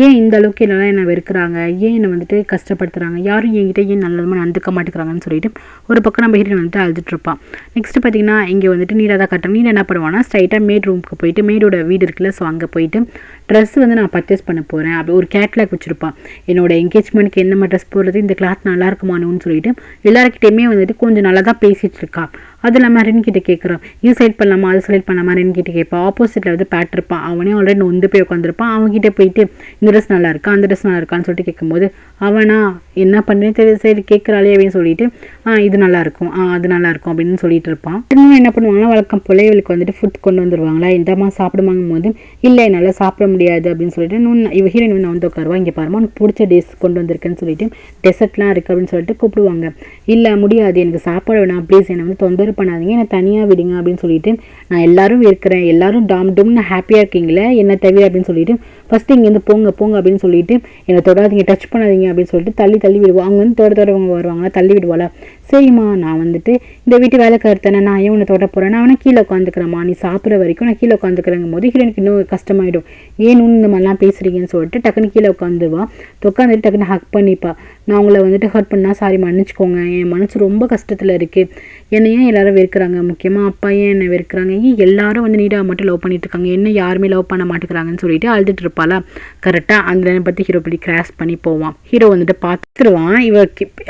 ஏன் இந்த அளவுக்கு எல்லாம் என்னை வெறுக்கிறாங்க, ஏன் என்னை வந்துட்டு கஷ்டப்படுத்துறாங்க, யாரும் என்கிட்ட ஏன் நல்லதுமாக நடந்துக்க மாட்டேங்கிறாங்கன்னு சொல்லிட்டு ஒரு பக்கம் நம்ம ஹீரோயின் வந்துட்டு அழுதுட்டு இருப்பான். நெக்ஸ்ட் பார்த்தீங்கன்னா இங்கே வந்துட்டு நீடாக தான் கட்டுறேன். நீட என்ன பண்ணுவான்னா ஸ்ட்ரைட்டாக மேட் ரூமுக்கு போயிட்டு மேடோட வீடு இருக்குல்ல, ஸோ அங்கே போயிட்டு ட்ரெஸ் வந்து நான் பர்ச்சேஸ் பண்ண போகிறேன் அப்படி ஒரு கேட்லாக் வச்சுருப்பான். என்னோட என்கேஜ்மெண்ட்க்கு என்ன மாதிரி ட்ரெஸ் போடுறது, இந்த கிளாத் நல்லா இருக்குமானுன்னு சொல்லிட்டு எல்லாருக்கிட்டையுமே வந்துட்டு கொஞ்சம் நல்லா தான் பேசிகிட்டு இருக்கா. அது இல்லாமல் ரென் கிட்ட கேட்குறான், இது செலக்ட் பண்ணலாமா அது செலக்ட் பண்ணலாமா ரென் கிட்ட கேட்பான். ஆப்போசிட்டில் வந்து பேட் இருப்பான், அவனே ஆல்ரெடி நொந்து போய் உட்காந்துருப்பான். அவங்ககிட்ட போயிட்டு இந்த ட்ரெஸ் நல்லா இருக்கா அந்த ட்ரெஸ் நல்லா இருக்கான்னு சொல்லிட்டு கேட்கும்போது அவனா என்ன பண்ணுறேன்னு தெரியும், சரி கேட்குறாளே அப்படின்னு சொல்லிட்டு இது நல்லாயிருக்கும் அது நல்லாயிருக்கும் அப்படின்னு சொல்லிட்டு இருப்பான். இன்னும் என்ன பண்ணுவாங்கன்னா வழக்கம் போல இவளுக்கு வந்துட்டு ஃபுட் கொண்டு வந்துடுவாங்களா, இந்தம்மா சாப்பிடுவாங்கும் போது இல்லை என்னால் சாப்பிட முடியாது அப்படின்னு சொல்லிட்டு இவ ஹீரோயின் வந்து வந்து உட்காருவா. இங்கே பாருமா உனக்கு பிடிச்ச டேஸ் கொண்டு வந்திருக்குன்னு சொல்லிட்டு டெசர்ட்லாம் இருக்குது அப்படின்னு சொல்லிட்டு கூப்பிடுவாங்க. இல்லை முடியாது எனக்கு சாப்பாடு வேணாம் ப்ளீஸ் என்னை வந்து தொந்தரவு பண்ணாதீங்க, என்னை தனியாக விடுங்க அப்படின்னு சொல்லிட்டு நான் எல்லாரும் இருக்கிறேன், எல்லாரும் டாம்னு ஹாப்பியாக இருக்கீங்களே என்ன தவிர அப்படின்னு சொல்லிட்டு ஃபஸ்ட்டு இங்கேருந்து போங்க அப்படின்னு சொல்லிட்டு என்னை தொடாதீங்க டச் பண்ணாதீங்க அப்படின்னு சொல்லிட்டு தள்ளி விடுவோம். அவங்க வந்து தோட்டவங்க வருவாங்களா, தள்ளி விடுவாளா. சரிம்மா நான் வந்துட்டு இந்த வீட்டு வேலைக்கார தானே, நான் ஏன் உன்னை தொட போகிறேன், நான் வேணா கீழே உட்காந்துக்கிறேம்மா, நீ சாப்பிட்ற வரைக்கும் நான் கீழே உட்காந்துக்கிறேங்கும் போது ஹீரோனுக்கு இன்னும் கஷ்டமாயிடும். ஏன் இந்த மாதிரிலாம் பேசுகிறீங்கன்னு சொல்லிட்டு டக்குன்னு கீழே உட்காந்துருவா. உட்காந்துட்டு டக்குன்னு ஹக் பண்ணிப்பா. நான் உங்களை வந்துட்டு ஹர்ட் பண்ணால் சாரி மன்னிச்சுக்கோங்க, என் மனசு ரொம்ப கஷ்டத்தில் இருக்குது, என்னை ஏன் எல்லாரும் வெறுக்கிறாங்க, முக்கியமாக அப்பா ஏன் என்னை வெறுக்கிறாங்க, ஏன் எல்லாரும் வந்து நீடாக மட்டும் லவ் பண்ணிட்டு இருக்காங்க, என்ன யாருமே லவ் பண்ண மாட்டேங்கிறாங்கன்னு சொல்லிட்டு அழுதுட்டு இருப்பாளா. கரெக்டாக அந்த லைனை பற்றி ஹீரோ இப்படி கிராஸ் பண்ணி போவான். ஹீரோ வந்துட்டு பார்த்துருவான், இவ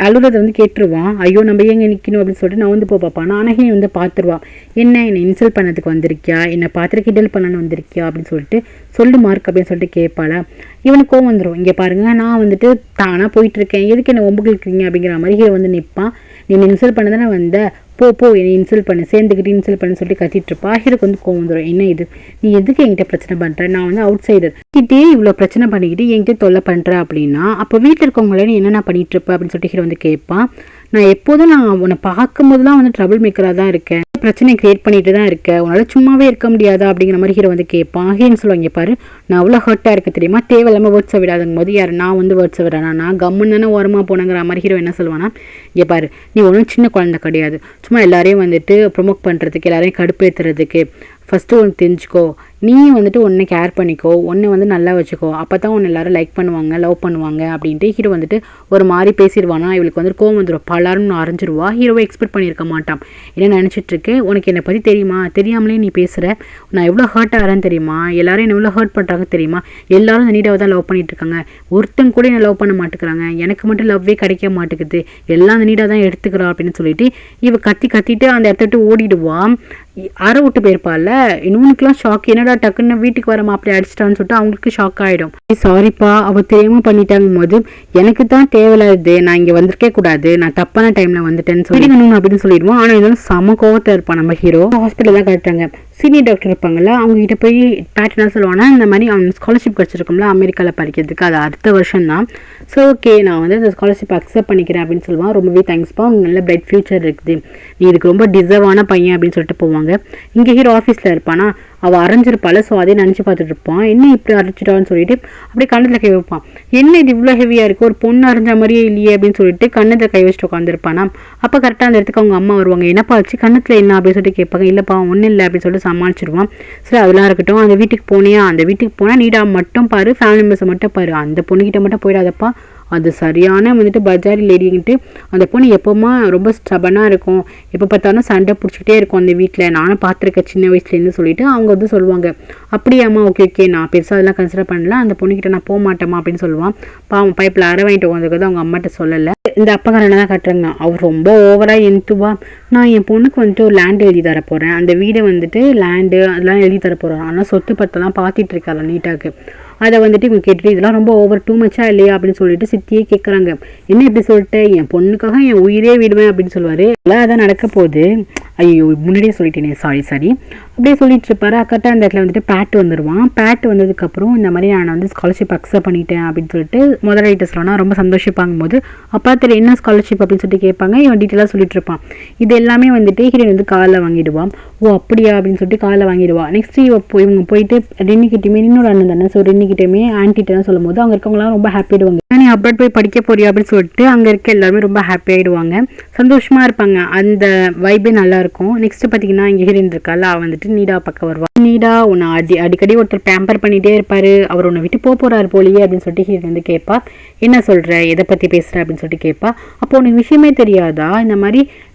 அழுறதை வந்து கேட்டுருவான். ஐயோ நம்ம எங்கே நிற்கணும் அப்படின்னு சொல்லிட்டு நான் வந்து பார்ப்பான். ஆனால் ஹீரோ வந்து பார்த்துருவான், என்னை இன்சல்ட் பண்ணதுக்கு வந்திருக்கியா, என்னை பார்த்துட்டு கிண்டல் பண்ணணும்னு வந்திருக்கியா அப்படின்னு சொல்லிட்டு சொல்லு மார்க் அப்படின்னு சொல்லிட்டு கேட்பாளா. இவனுக்கு கோவம் வந்துடும், இங்கே பாருங்க நான் வந்துட்டு தானாக போயிட்டுருக்கேன், எதுக்கு என்ன ஒம்புக்கு இருக்கிறீங்க அப்படிங்கிற மாதிரி ஹீரோ வந்து நிற்பான். நீ இன்சல்ட் பண்ண தானே வந்த, போ என்னை இன்சல்ட் பண்ணு, சேர்ந்துக்கிட்டு இன்சல்ட் பண்ணு சொல்லிட்டு கத்திட்டு இருப்பா. ஹீரோக்கு வந்து கோவம் வந்துடும், என்ன இது நீ எதுக்கு என்கிட்ட பிரச்சனை பண்ணுற, நான் வந்து அவுட் சைடர் கிட்டே இவ்வளோ பிரச்சனை பண்ணிக்கிட்டு என்கிட்ட தொல்லை பண்ணுற அப்படின்னா அப்போ வீட்டில் இருக்கவங்களே நீ என்னென்ன பண்ணிட்டு இருப்ப அப்படின்னு சொல்லிட்டு ஹீரோ வந்து கேட்பான். நான் எப்போதும் நான் உன்னை பார்க்கும்போதுலாம் வந்து ட்ரபிள் மேக்கராக தான் இருக்கேன், பிரச்சனை கிரியேட் பண்ணிட்டு தான் இருக்கேன், உன்னால் சும்மாவே இருக்க முடியாதா அப்படிங்கிற மாதிரி ஹீரோ வந்து கேட்பான். ஹீரோன்னு சொல்லுவாங்க, பாரு நான் அவ்வளோ ஹர்ட்டாக இருக்க தெரியுமா, தேவையில்லாமல் வேர்ட்ஸை விடாதுங்கும் போது யார் நான் வந்து வேர்ட்ஸை விடானா, நான் கம்முன்னு தானே ஓரமாக போனங்கிற மாதிரி ஹீரோ என்ன சொல்லுவானா, இங்கே பாரு நீ ஒன்றும் சின்ன குழந்தை கிடையாது, சும்மா எல்லாரையும் வந்துட்டு ப்ரொமோட் பண்ணுறதுக்கு எல்லாரையும் கடுப்பேற்றுறதுக்கு ஃபஸ்ட்டு ஒன்று தெரிஞ்சுக்கோ, நீ வந்துட்டு ஒன்றை கேர் பண்ணிக்கோ, ஒன்றை வந்து நல்லா வச்சுக்கோ, அப்போ தான் ஒன்று எல்லோரும் லைக் பண்ணுவாங்க லவ் பண்ணுவாங்க அப்படின்ட்டு ஹீரோ வந்துட்டு ஒரு மாதிரி பேசிடுவானா. இவளுக்கு வந்து கோவம் வந்துடும், பலரும் அரைஞ்சிருவா. ஹீரோவை எக்ஸ்பெக்ட் பண்ணியிருக்க மாட்டான். என்ன நினச்சிட்டு இருக்கு, உனக்கு என்னை பற்றி தெரியுமா, தெரியாமலே நீ பேசுகிற, நான் எவ்வளோ ஹர்ட் ஆகிறேன்னு தெரியுமா, எல்லாரும் என்ன எவ்வளோ ஹர்ட் பண்ணுறாங்க தெரியுமா, எல்லாரும் இந்த நீடாவை தான் லவ் பண்ணிட்டு இருக்காங்க, ஒருத்தங்க கூட என்ன லவ் பண்ண மாட்டேங்கிறாங்க, எனக்கு மட்டும் லவ்வே கிடைக்க மாட்டேங்குது, எல்லாம் அந்த நீடாக தான் எடுத்துக்கிறா அப்படின்னு சொல்லிட்டு இவ கத்திட்டு அந்த இடத்த விட்டு ஓடிடுவான். அரை விட்டு போயிருப்பாள். இன்னொன்னுக்குலாம் ஷாக், என்னடா டக்குன்னு வீட்டுக்கு வர மாப்பிள்ளை அடிச்சிட்டான்னு சொல்லிட்டு அவங்களுக்கு ஷாக் ஆகிடும். சாரிப்பா அவள் தெரியாமல் பண்ணிட்டாங்கும் போது எனக்கு தான் தேவையில்லாது, நான் இங்கே வந்திருக்கே கூடாது, நான் தப்பான டைமில் வந்துட்டேன்னு சொல்லிடணும் அப்படின்னு சொல்லிடுவோம். ஆனால் இதெல்லாம் செம கோவத்தை இருப்பான் நம்ம ஹீரோ. ஹாஸ்பிட்டல் தான் கட்டுறாங்க. சீனியர் டாக்டர் இருப்பாங்கள்ல, அவங்ககிட்ட போய் பேட் என்ன சொல்லுவாங்கன்னா, இந்த மாதிரி அவன் ஸ்காலர்ஷிப் கிடச்சிருக்கும்ல அமெரிக்காவில் படிக்கிறதுக்கு, அது அடுத்த வருஷம் தான். ஸோ ஓகே, நான் வந்து அந்த ஸ்காலர்ஷிப் அக்செப்ட் பண்ணிக்கிறேன் அப்படின்னு சொல்லுவான். ரொம்பவே தேங்க்ஸ்ப்பா, அவங்க நல்ல பிரைட் ஃபியூச்சர் இருக்குது, நீ இதுக்கு ரொம்ப டிசர்வான பையன் அப்படின்னு சொல்லிட்டு போவாங்க. இங்கே ஹீரோ ஆஃபீஸில் இருப்பானா, அவள் அரைஞ்சிருப்பாள். ஸோ அதே நினச்சி பார்த்துட்டு இருப்பான். என்ன இப்படி அரைச்சிட்டான்னு சொல்லிட்டு அப்படியே கண்ணத்தில் கை வைப்பான். என்ன இது இவ்வளோ ஹெவியாக இருக்குது, ஒரு பொண்ணு அரைஞ்ச மாதிரியே இல்லையே அப்படின்னு சொல்லிட்டு கண்ணத்தில் கை வச்சுட்டு உட்காந்துருப்பானா. அப்போ கரெக்டாக அந்த இடத்துக்கு அவங்க அம்மா வருவாங்க. என்னப்பா ஆச்சு, கண்ணத்தில் என்ன அப்படின்னு சொல்லிட்டு கேட்பாங்க. இல்லைப்பா ஒன்றும் இல்லை அப்படின்னு சொல்லிட்டு சமாளிச்சிருவான். சரி அதெல்லாம் இருக்கட்டும், அந்த வீட்டுக்கு போனியா, அந்த வீட்டுக்கு போனால் நீடா மட்டும் பாரு, ஃபேமிலி மெம்பர்ஸை மட்டும் பாரு, அந்த பொண்ணுக்கிட்ட மட்டும் போயிடாதப்பா, அது சரியான வந்துட்டு பஜாரி லேடிங்கிட்டு. அந்த பொண்ணு எப்போவுமா ரொம்ப ஸ்டபனாக இருக்கும், எப்போ பார்த்தாலும் சண்டை பிடிச்சிக்கிட்டே இருக்கும் அந்த வீட்டில், நானும் பார்த்துருக்கேன் சின்ன வயசுலேருந்து சொல்லிட்டு அவங்க வந்து சொல்லுவாங்க. அப்படியாம்மா, ஓகே ஓகே, நான் பெருசாக அதெல்லாம் கன்சிடர் பண்ணல, அந்த பொண்ணுக்கிட்ட நான் போக மாட்டேமா அப்படின்னு சொல்லுவான். பாவம் பைப்பில் அரை வாங்கிட்டு வந்ததுக்கு அவங்க அம்மாட்ட சொல்லலை. இந்த அப்பக்காரனை தான் கட்டுறாங்க. அவர் ரொம்ப ஓவராக எந்துவா, நான் என் பொண்ணுக்கு வந்துட்டு ஒரு லேண்ட் எழுதி தர போகிறேன், அந்த வீடை வந்துட்டு லேண்டு அதெல்லாம் எழுதி தர போகிறேன், ஆனால் சொத்து பத்தெல்லாம் பார்த்துட்டு இருக்காங்க நீட்டாக்கு. அதை வந்துட்டு இவங்க கேட்டுட்டு இதெல்லாம் ரொம்ப ஓவர் டூ மச்சா இல்லையா அப்படின்னு சொல்லிட்டு சித்தியே கேட்குறாங்க. என்ன இப்படி சொல்லிட்டு, என் பொண்ணுக்காக என் உயிரே விடுவேன் அப்படின்னு சொல்லுவார். அதான் நடக்க போகுது. ஐயோ முன்னாடியே சொல்லிட்டேனே, சாரி அப்படியே சொல்லிட்டு இருப்பாரு. கரெக்டாக அந்த இடத்துல வந்துட்டு பேட் வந்துடுவான். பேட் வந்ததுக்கப்புறம் இந்த மாதிரி நான் வந்து ஸ்காலர்ஷிப் அக்செப்ட் பண்ணிட்டேன் அப்படின்னு சொல்லிட்டு முதலாளிட்ட சொல்லணும். ரொம்ப சந்தோஷப்பாங்கும் போது அப்பா தெரியல என்ன ஸ்காலர்ஷிப் அப்படின்னு சொல்லிட்டு கேட்பாங்க. இவன் டீட்டெயிலாக சொல்லிட்டு இருப்பான். இது எல்லாமே வந்துட்டு ஹீரோயின் வந்து காலில் வாங்கிடுவான். ஓ அப்படியா அப்படின்னு சொல்லிட்டு காலில் வாங்கிடுவா. நெக்ஸ்ட் இவங்க போயிட்டு ரென்னிக்கிட்டேயுமே இன்னொரு அண்ணன் தானே, ஸோ ரென்னிக்கிட்டேயுமே ஆன்டிட்டெல்லாம் சொல்லும் போது அங்கே இருக்கவங்களாம் ரொம்ப ஹாப்பி ஆயிடுவாங்க. நீ அப்ராட் போய் படிக்க போறியா அப்படின்னு சொல்லிட்டு அங்கே இருக்க எல்லாருமே ரொம்ப ஹாப்பி ஆகிடுவாங்க, சந்தோஷமாக இருப்பாங்க. அந்த வைபே நல்லா இருக்கும். நெக்ஸ்ட் பார்த்தீங்கன்னா இங்கே ஹீரோயின் இருக்கால, அவள் வந்துட்டு நீடா பக்கம் வருவா. நீடா உன்னை அடிக்கடி ஒருத்தர் பேம்பர் பண்ணிகிட்டே இருப்பார், அவர் உன்னை விட்டு போகிறாரு போலியே அப்படின்னு சொல்லிட்டு ஹீரோயின் வந்து கேட்பா. என்ன சொல்கிற, எதை பற்றி பேசுகிற அப்படின்னு சொல்லிட்டு கேட்பா. அப்போ உனக்கு விஷயமே தெரியாதா, இந்த மாதிரி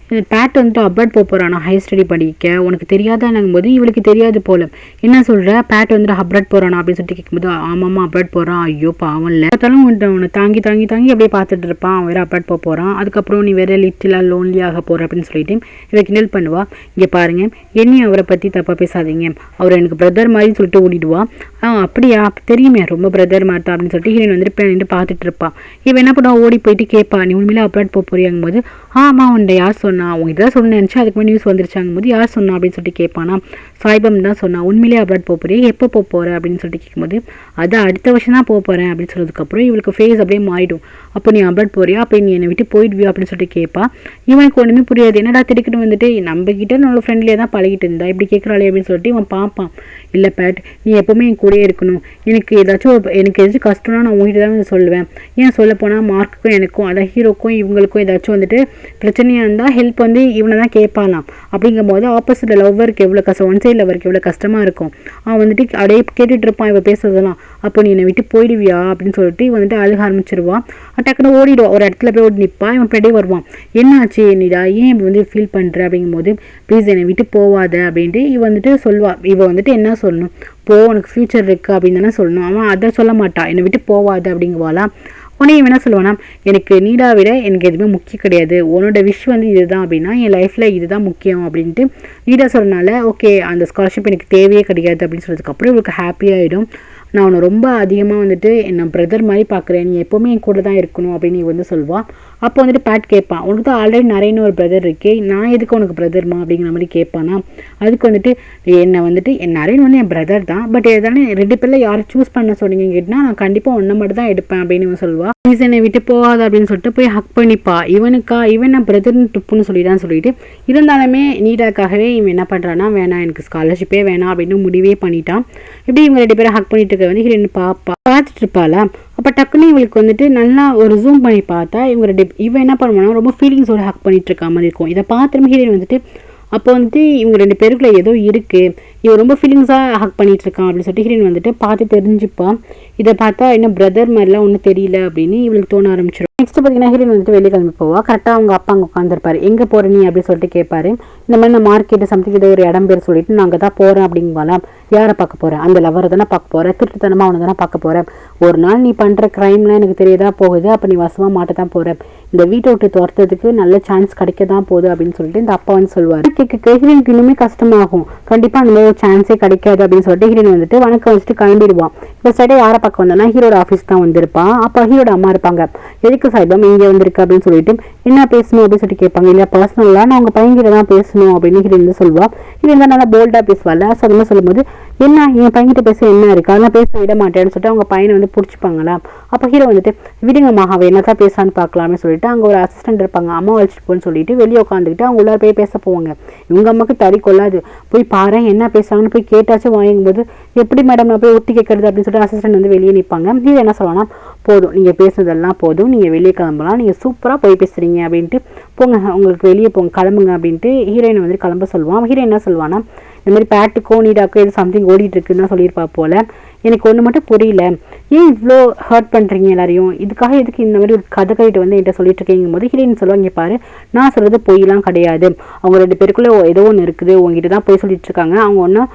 பேட் வந்துட்டு அப்ராட் போகிறானா ஹையர் ஸ்டடி படிக்க, உனக்கு தெரியாதான்னும் போது இவளுக்கு தெரியாது போல. என்ன சொல்கிற, பேட் வந்துட்டு அப்ராட் போகிறானா அப்படின்னு சொல்லிட்டு கேட்கும்போது ஆமாம்மா அப்ராட் போகிறான். ஐயோ பாவம் இல்லை, பார்த்தாலும் உன்னை தாங்கி தாங்கி தாங்கி அப்படியே பார்த்துட்டு இருப்பான், அவன் வேறு அப்ராட் போகிறான். அதுக்கப்புறம் நீ வேறு லிட்டிலாக லோன்லி ஆக போகிற அப்படின்னு சொல்லிட்டு இவ கிண்டல் பண்ணுவா. இங்கே பாருங்க, என்னையும் அவரை பற்றி தப்பாக பேசாதீங்க, அவர் எனக்கு பிரதர் மாதிரி சொல்லிட்டு ஓடிடுவா. அப்படியா தெரியுமே, ரொம்ப பிரதர் மாதிரி தான் அப்படின்னு சொல்லிட்டு ஹீரோயின் வந்துட்டு நின்று பார்த்துட்டு இருப்பான். இவன் என்ன பண்ணுவா, ஓடி போயிட்டு கேட்பா, நீ உண்மையிலே அப்ராட் போறியாங்கும் போது ஆமாம் உன்னை யார் சொன்னா, உங்ககிட்ட தான் சொன்ன நினச்சா அதுக்கு மாதிரி நியூஸ் வந்துருச்சாங்கும் போது யார் சொன்னா அப்படின்னு சொல்லிட்டு கேட்பானா. சாய்பம் தான் சொன்னா. உண்மையிலே அப்ராட் போறியா, எப்போ போகிற அப்படின்னு சொல்லிட்டு கேட்கும்போது அது அடுத்த வருஷம் தான் போகிறேன் அப்படின்னு சொன்னதுக்கப்புறம் இவளுக்கு ஃபேஸ் அப்படியே மாறிடும். அப்போ நீ அப்ராட் போறியா, அப்போ நீ என்னை விட்டு போயிடுவியா அப்படின்னு சொல்லிட்டு கேட்பா. இவனுக்கு ஒன்றுமே புரியாது. என்னடா திடுக்கிட்டு வந்துட்டு நம்ம கிட்ட நல்ல ஃப்ரெண்ட்லியாக தான் பழகிட்டு இருந்தா, இப்படி கேட்குறாளே அப்படின்னு சொல்லிட்டு இவன் பார்ப்பான். இல்லை பேட், நீ எப்போவுமே என் கூடயே இருக்கணும், எனக்கு ஏதாச்சும் கஷ்டம்னா நான் உங்ககிட்ட தான் வந்து சொல்லுவேன். ஏன் சொல்ல போனால் மார்க்குக்கும் எனக்கும் அதான் ஹீரோக்கும் இவங்களுக்கும் ஏதாச்சும் வந்துட்டு பிரச்சனையாக இருந்தால் ஹெல்ப் வந்து இவனை தான் கேட்பாலாம். அப்படிங்கும் போது ஆப்போசிட்டில் லவ்வருக்கு எவ்வளோ கஷ்டம், ஒன் சைட் லவ்வருக்கு எவ்வளோ கஷ்டமாக இருக்கும். அவன் வந்துட்டு அப்படியே கேட்டுட்டு இருப்பான் இவன் பேசுறதெல்லாம். அப்போ நீ என்னை விட்டு போயிடுவியா அப்படின்னு சொல்லிட்டு இவன் வந்துட்டு அழுக ஆரம்பிச்சிருவான். டக்குன்னு ஓடிடுவான், ஒரு இடத்துல போய் ஓடி நிற்பான். இவன் பின்னாடியே வருவான். என்னாச்சு நீடா, ஏன் இப்படி வந்து ஃபீல் பண்ணுற அப்படிங்கும்போது ப்ளீஸ் என்னை விட்டு போவாத அப்படின்ட்டு இவன் வந்துட்டு சொல்வா. இவன் வந்துட்டு என்ன சொல்லணும், போ உனக்கு ஃப்யூச்சர் இருக்குது அப்படின்னு தானே சொல்லணும். அவன் அதை சொல்ல மாட்டான், என்னை விட்டு போவாத அப்படிங்குவாளா. உடனே இவன் என்ன சொல்லுவானா, எனக்கு நீடா விட எனக்கு எதுவுமே முக்கியம் கிடையாது, உன்னோட விஷ் வந்து இதுதான் அப்படின்னா என் லைஃப்பில் இதுதான் முக்கியம் அப்படின்ட்டு நீடா சொல்கிறனால ஓகே அந்த ஸ்காலர்ஷிப் எனக்கு தேவையே கிடையாது அப்படின்னு சொல்கிறதுக்கப்புறம் இவளுக்கு ஹாப்பியாகிடும். நான் உன்னை ரொம்ப அதிகமாக வந்துட்டு என்னை பிரதர் மாதிரி பார்க்குறேன், நீ எப்போவுமே என் கூட தான் இருக்கணும் அப்படின்னு நீ வந்து சொல்வாள். அப்போ வந்துட்டு பேட் கேட்பான், உனக்கு தான் ஆல்ரெடி நிறைய ஒரு பிரதர் இருக்கே, நான் எதுக்கு உனக்கு பிரதர்மா அப்படிங்கிற மாதிரி கேட்பானா. அதுக்கு வந்துட்டு என்னை வந்துட்டு என் நரேன் வந்து என் பிரதர் தான், பட் எதானே ரெண்டு பேரில் யாரை சூஸ் பண்ண சொன்னீங்கன்னு கேட்டால் நான் கண்டிப்பாக ஒன்றை மட்டும் தான் எடுப்பேன் அப்படின்னு இவன் சொல்லுவாள். ப்ளீஸ் என்னை விட்டு போகாது அப்படின்னு சொல்லிட்டு போய் ஹக் பண்ணிப்பா. இவன் நான் பிரதர்னு டுப்புன்னு சொல்லிடான்னு சொல்லிட்டு இருந்தாலுமே நீடாக்காகவே இவன் என்ன பண்ணுறான்னா, வேணாம் எனக்கு ஸ்காலர்ஷிப்பே வேணாம் அப்படின்னு முடிவே பண்ணிட்டான். இப்படி இவங்க ரெண்டு பேரும் ஹக் பண்ணிட்டு இருக்க வந்து ஹீரோயின் பார்த்துட்டு இருப்பாளா. அப்போ டக்குன்னு இவளுக்கு வந்துட்டு நல்லா ஒரு ஜூம் பண்ணி பார்த்தா இவன் என்ன பண்ணுவானா ரொம்ப ஃபீலிங்ஸோட ஹக் பண்ணிட்டு இருக்க மாதிரி இருக்கும். இதை பார்த்துட்டு ஹீரோயின் வந்துட்டு அப்போ வந்துட்டு இவங்க ரெண்டு பேருக்குள்ள ஏதோ இருக்குது, இவன் ரொம்ப ஃபீலிங்ஸாக ஹக் பண்ணிட்டு இருக்கான் அப்படின்னு சொல்லிட்டு ஹீரோயின் வந்துட்டு பார்த்து தெரிஞ்சுப்பான். இதை பார்த்தா இன்னும் பிரதர் மாதிரிலாம் ஒன்றும் தெரியல அப்படின்னு இவளுக்கு தோண ஆரம்பிச்சிடும். நெக்ஸ்ட் பார்த்தீங்கன்னா ஹீரோயின் வந்துட்டு வெளியே கிளம்பி போவா. கரெக்டாக அவங்க அப்பா அங்கே உட்காந்துருப்பாரு. எங்கே போகிற நீ அப்படின்னு சொல்லிட்டு கேட்பாரு. இந்த மாதிரி நான் மார்க்கெட்டு சம்திங் ஏதோ ஒரு இடம் பேர் சொல்லிட்டு நான் அங்கே தான் போகிறேன் அப்படிங்குவாலாம். யாரை பார்க்க போகிறேன், அந்த லவரை தானே பார்க்க போகிறேன், திருட்டுத்தனமாக அவனை தானே பார்க்க போகிறேன். ஒரு நாள் நீ பண்ணுற க்ரைம்லாம் எனக்கு தெரியதா போகுது, அப்போ நீ வசமாக மாட்ட தான் போகிற. இந்த வீட்டை விட்டு துரத்துறதுக்கு நல்ல சான்ஸ் கிடைக்க தான் போகுது அப்படின்னு சொல்லிட்டு இந்த அப்பா வந்து சொல்லுவார். கேட்க ஹீரோனுக்கு இன்னுமே கஷ்டமாகும். கண்டிப்பா அந்த மாதிரி ஒரு சான்ஸே கிடைக்காது அப்படின்னு சொல்லிட்டு ஹீரோன் வந்துட்டு வணக்கம் வச்சுட்டு கிளம்பிடுவான். இப்போ சைடா யாரை பக்கம் வந்தோன்னா ஹீரோட ஆஃபீஸ் தான் வந்திருப்பான். அப்போ ஹீரோட அம்மா இருப்பாங்க. எதுக்கு சாய்பம் இங்கே வந்திருக்கு அப்படின்னு சொல்லிட்டு என்ன பேசணும் அப்படின்னு சொல்லிட்டு கேட்பாங்க. இல்லை பர்சனலா நான் உங்க பையன்கிட்ட தான் பேசணும் அப்படின்னு ஹீரோன் வந்து சொல்லுவா. இது வந்து நல்லா போல்டா பேசுவாள். ஸோ அந்த மாதிரி சொல்லும்போது என்ன என் பையன்கிட்ட பேச என்ன இருக்கு, அதெல்லாம் பேச விட மாட்டேன்னு சொல்லிட்டு அவங்க பையனை வந்து பிடிச்சிப்பாங்களா. அப்போ ஹீரோ வந்துட்டு விடுங்க மகாவை என்னதான் பேசான்னு பார்க்கலாம்னு சொல்லிட்டு அங்கே ஒரு அசிஸ்டன்ட் இருப்பாங்க, அம்மா வச்சுட்டு போன்னு சொல்லிட்டு வெளியே உட்காந்துக்கிட்டு அவங்க உள்ளார போய் பேச போவாங்க. இவங்க அம்மாக்கு தறி கொள்ளாது. போய் பாரு என்ன பேசுறாங்கன்னு போய் கேட்டாச்சும் வாங்கும்போது எப்படி மேடம் நான் போய் ஒட்டி கேட்கறது அப்படின்னு சொல்லிட்டு அசிஸ்டன்ட் வந்து வெளியே நிற்பாங்க. ஹீரோ என்ன சொல்லணும்னா போதும் நீங்கள் பேசுனதெல்லாம் போதும், நீங்கள் வெளியே கிளம்பலாம், நீங்கள் சூப்பராக போய் பேசுறீங்க அப்படின்ட்டு போங்க, உங்களுக்கு வெளியே போங்க கிளம்புங்க அப்படின்ட்டு ஹீரோயினை வந்து கிளம்ப சொல்லுவான். ஹீரோ என்ன சொல்லுவான்னா இந்த மாதிரி பேட்டுக்கோ நீடாக்கோ இது சம்திங் ஓடிட்டு இருக்குன்னு தான் சொல்லியிருப்பா போல. எனக்கு ஒன்று மட்டும் புரியல, ஏன் இவ்வளோ ஹர்ட் பண்ணுறீங்க எல்லாரையும், இதுக்காக எதுக்கு இந்த மாதிரி ஒரு கதை கைட்டு வந்து என்கிட்ட சொல்லிட்டு இருக்கீங்க போது ஹீரோயின் சொல்லுவாங்க பாரு நான் சொல்கிறது பொய்லாம் கிடையாது, அவங்க 2 பேருக்குள்ளே ஏதோ ஒன்று இருக்குது, உங்ககிட்ட தான் போய் சொல்லிட்டு இருக்காங்க, அவங்க ஒன்றும்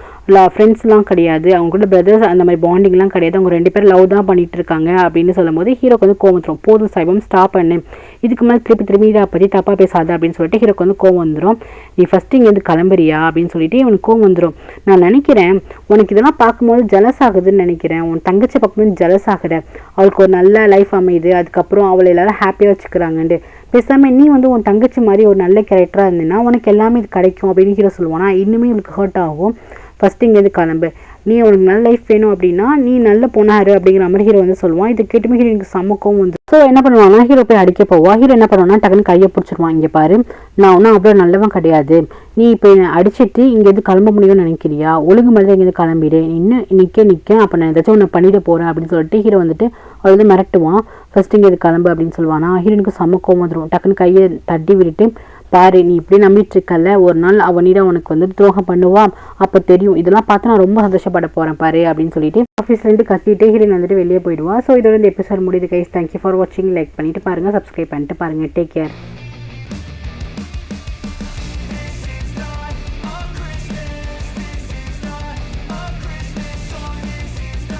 ஃப்ரெண்ட்ஸ்லாம் கிடையாது, அவங்க கூட பிரதர்ஸ் அந்த மாதிரி பாண்டிங்லாம் கிடையாது, அவங்க 2 பேரும் லவ் தான் பண்ணிட்டு இருக்காங்க அப்படின்னு சொல்லும் போது ஹீரோக்கு வந்து கோவம் வந்துடும். போதும் சாய்பம் ஸ்டாப் பண்ணு, இதுக்கு மேலே திருப்பி இதை பற்றி தப்பாக பேசாத அப்படின்னு சொல்லிட்டு ஹீரோக்கு வந்து கோவம் வந்துடும். நீ ஃபஸ்ட்டு இங்கேருந்து கிளம்புறியா அப்படின்னு சொல்லிட்டு இவனுக்கு கோவம் வந்துடும். நான் நினைக்கிறேன் உனக்கு இதெல்லாம் பார்க்கும்போது ஜலஸ் ஆகுதுன்னு நினைக்கிறேன், உன் தங்கச்சி பார்க்கும்போது ஜலஸ் ஆகுற, அவளுக்கு ஒரு நல்ல லைஃப் அமையுது, அதுக்கப்புறம் அவளை எல்லாரும் ஹாப்பியாக வச்சுக்கிறாங்கன்ட்டு பேசாமல் நீ வந்து உன் தங்கச்சி மாதிரி ஒரு நல்ல கேரக்டராக இருந்தீங்கன்னா உனக்கு எல்லாமே இது கிடைக்கும் அப்படின்னு ஹீரோ சொல்லுவானா. இன்னுமே இவளுக்கு ஹர்ட் ஆகும். ஃபஸ்ட்டு இங்கேருந்து கிளம்பு, நீ உனக்கு நல்ல லைஃப் வேணும் அப்படின்னா நீ நல்ல பொண்ணாரு அப்படிங்கிற மாதிரி ஹீரோ வந்து சொல்லுவான். இது கேட்டுமே ஹீரோனுக்கு சமக்கம் வந்து ஸோ என்ன பண்ணுவாங்கன்னா ஹீரோ போய் அடிக்க போவா. ஹீரோ என்ன பண்ணுவான்னா டக்குன்னு கையை பிடிச்சிருவான். இங்கே பாரு நான் ஒன்றும் அவ்வளோ நல்லவன் கிடையாது, நீ இப்போ என்னை அடிச்சுட்டு இங்கேருந்து கிளம்ப முடியும்னு நினைக்கிறியா, ஒழுங்கு மாதிரி இங்கேருந்து கிளம்பிடு, இன்னும் நிற்க அப்போ நான் ஏதாச்சும் ஒன்று பண்ணிட்டு போகிறேன் அப்படின்னு சொல்லிட்டு ஹீரோ வந்துட்டு அவள் வந்து மிரட்டுவான். ஃபஸ்ட்டு இங்கே கிளம்பு அப்படின்னு சொல்லுவானா. ஹீரோனுக்கு சமக்கம் வந்துடும். டக்குன்னு கையை தட்டி விட்டுட்டு பாரு நீ இப்படி நம்பிட்டு இருக்கல, ஒரு நாள் அவனிடம் உனக்கு வந்து துரோகம் பண்ணுவா, அப்போ தெரியும், இதெல்லாம் பார்த்து நான் ரொம்ப சந்தோஷப்பட போகிறேன் பாரு அப்படின்னு சொல்லிட்டு ஆஃபீஸ்லேருந்து கத்திட்டு ஹீரோயின் வந்துட்டு வெளியே போயிடுவா. ஸோ இதோட இந்த எபிசோட் முடியுது கைஸ். தேங்க்யூ ஃபார் வாட்சிங். லைக் பண்ணிட்டு பாருங்கள், சப்ஸ்கிரைப் பண்ணிட்டு பாருங்கள். Take care.